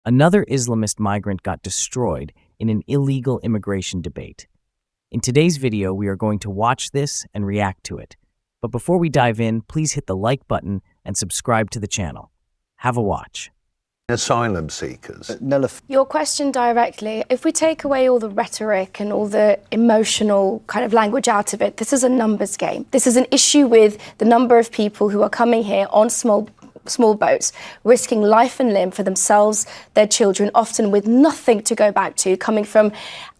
Another Islamist migrant got destroyed in an illegal immigration debate. In today's video, we are going to watch this and react to it. But before we dive in, please hit the like button and subscribe to the channel. Have a watch. Asylum seekers. Your question directly, if we take away all the rhetoric and all the emotional kind of language out of it, this is a numbers game. This is an issue with the number of people who are coming here on small boats, risking life and limb for themselves, their children, often with nothing to go back to, coming from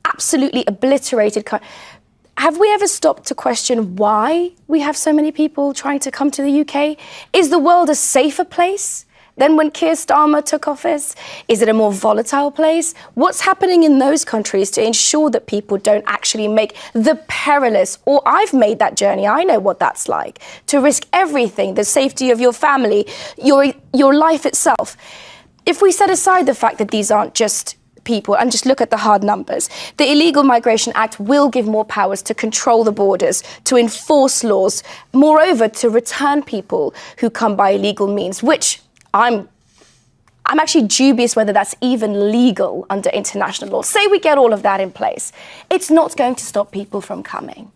absolutely obliterated. Have we ever stopped to question why we have so many people trying to come to the UK? Is the world a safer place than when Keir Starmer took office? Is it a more volatile place? What's happening in those countries to ensure that people don't actually make the perilous, or I've made that journey, I know what that's like, to risk everything, the safety of your family, your life itself. If we set aside the fact that these aren't just people and just look at the hard numbers, the Illegal Migration Act will give more powers to control the borders, to enforce laws, moreover, to return people who come by illegal means, which I'm actually dubious whether that's even legal under international law. Say we get all of that in place. It's not going to stop people from coming.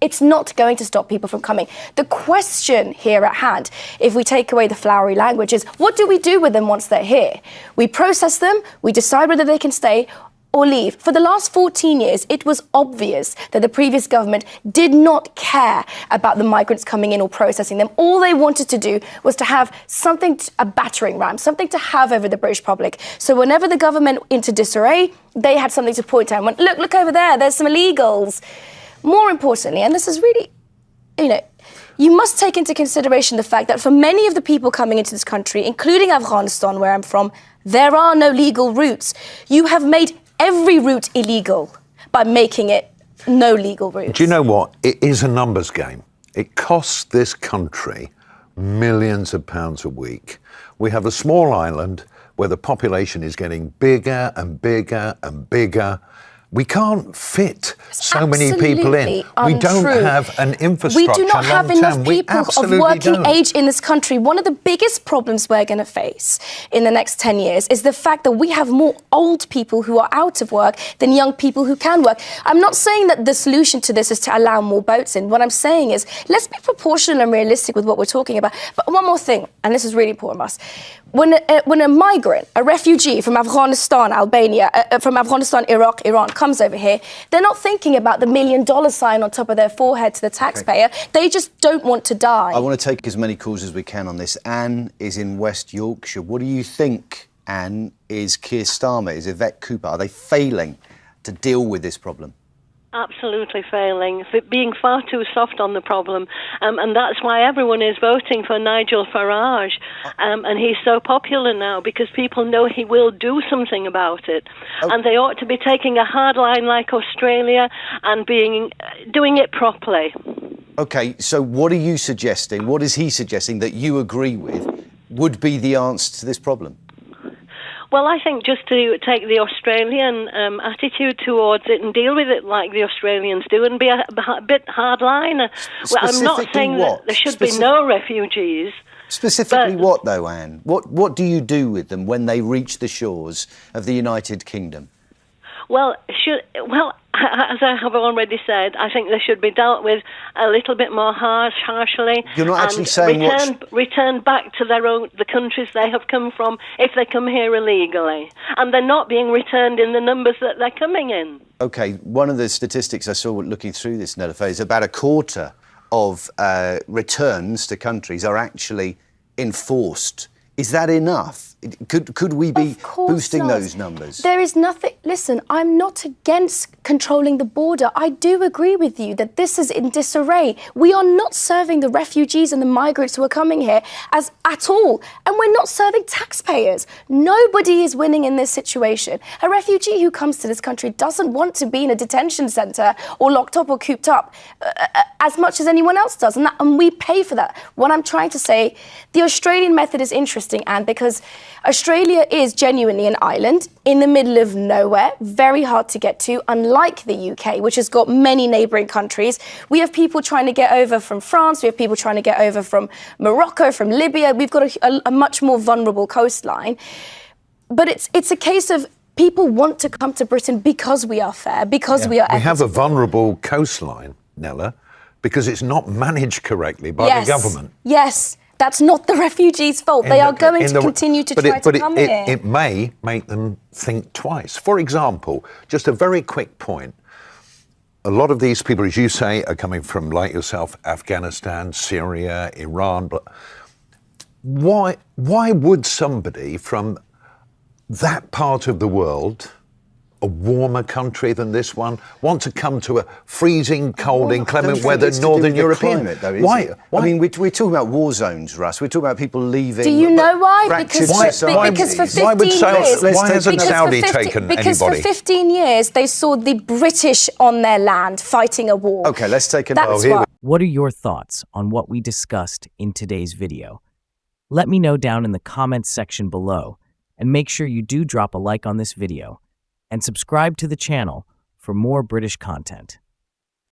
It's not going to stop people from coming. The question here at hand, if we take away the flowery language, is what do we do with them once they're here? We process them, we decide whether they can stay or leave. For the last 14 years, it was obvious that the previous government did not care about the migrants coming in or processing them. All they wanted to do was to have something, a battering ram, something to have over the British public. So whenever the government went into disarray, they had something to point at and went, look over there, there's some illegals. More importantly, and this is really, you must take into consideration the fact that for many of the people coming into this country, including Afghanistan, where I'm from, there are no legal routes. You have made every route illegal by making it no legal routes. Do you know what? It is a numbers game. It costs this country millions of pounds a week. We have a small island where the population is getting bigger and bigger and bigger. We can't fit so many people in. We don't have an infrastructure. We do not have enough people of working age in this country. One of the biggest problems we're going to face in the next 10 years is the fact that we have more old people who are out of work than young people who can work. I'm not saying that the solution to this is to allow more boats in. What I'm saying is let's be proportional and realistic with what we're talking about. But one more thing, and this is really important to us. When a migrant, a refugee from Afghanistan, Albania, from Afghanistan, Iraq, Iran, comes over here, they're not thinking about the $1 million sign on top of their forehead to the taxpayer. Okay. They just don't want to die. I want to take as many calls as we can on this. Anne is in West Yorkshire. What do you think, Anne, is Keir Starmer, is Yvette Cooper? Are they failing to deal with this problem? Absolutely failing, being far too soft on the problem, and that's why everyone is voting for Nigel Farage, and he's so popular now because people know he will do something about it, and they ought to be taking a hard line like Australia and doing it properly. Okay, so what are you suggesting? What is he suggesting that you agree with would be the answer to this problem? Well, I think just to take the Australian attitude towards it and deal with it like the Australians do and be a bit hardliner. Well, I'm not saying that there should be no refugees. Specifically what, though, Anne? What do you do with them when they reach the shores of the United Kingdom? Well, as I have already said, I think they should be dealt with a little bit more harshly. You're not actually saying return back to the countries they have come from if they come here illegally, and they're not being returned in the numbers that they're coming in. Okay, one of the statistics I saw looking through this, Niloufar, is about a quarter of returns to countries are actually enforced. Is that enough? Could we be boosting those numbers? There is nothing. Listen, I'm not against controlling the border. I do agree with you that this is in disarray. We are not serving the refugees and the migrants who are coming here at all. And we're not serving taxpayers. Nobody is winning in this situation. A refugee who comes to this country doesn't want to be in a detention centre or locked up or cooped up as much as anyone else does. And we pay for that. What I'm trying to say, the Australian method is interesting, Anne, because Australia is genuinely an island in the middle of nowhere, very hard to get to, unlike the UK, which has got many neighbouring countries. We have people trying to get over from France, we have people trying to get over from Morocco, from Libya. We've got a much more vulnerable coastline. but it's a case of people want to come to Britain because we are fair, because we are We have a equitable. vulnerable coastline, Nella, because it's not managed correctly by the government. Yes, that's not the refugees' fault. They are going to continue to try to come here. It may make them think twice. For example, just a very quick point. A lot of these people, as you say, are coming from, like yourself, Afghanistan, Syria, Iran. But why would somebody from that part of the world, a warmer country than this one, want to come to a freezing, cold, inclement weather Northern European? Climate, though, why? I mean, we're talking about war zones, Russ. We're talking about people leaving. Do you know why? Fractured Because for 15 why would years, why hasn't Saudi taken because anybody? for 15 years they saw the British on their land fighting a war. Okay, let's take another. That's why. What are your thoughts on what we discussed in today's video? Let me know down in the comments section below, and make sure you do drop a like on this video and subscribe to the channel for more British content.